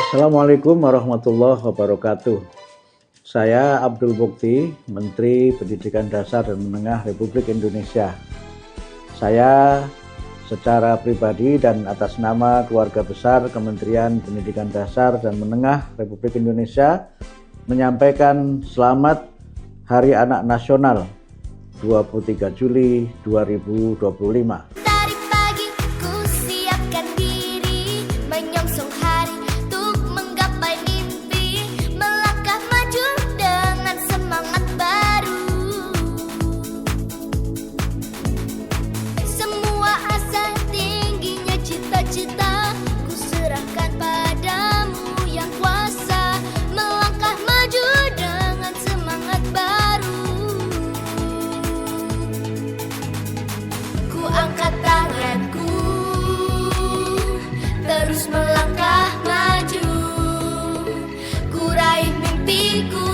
Assalamualaikum warahmatullahi wabarakatuh. Saya Abdul Bukti, Menteri Pendidikan Dasar dan Menengah Republik Indonesia. Saya secara pribadi dan atas nama keluarga besar Kementerian Pendidikan Dasar dan Menengah Republik Indonesia menyampaikan selamat Hari Anak Nasional 23 Juli 2025. Angkat tanganku, terus melangkah maju, ku raih mimpiku.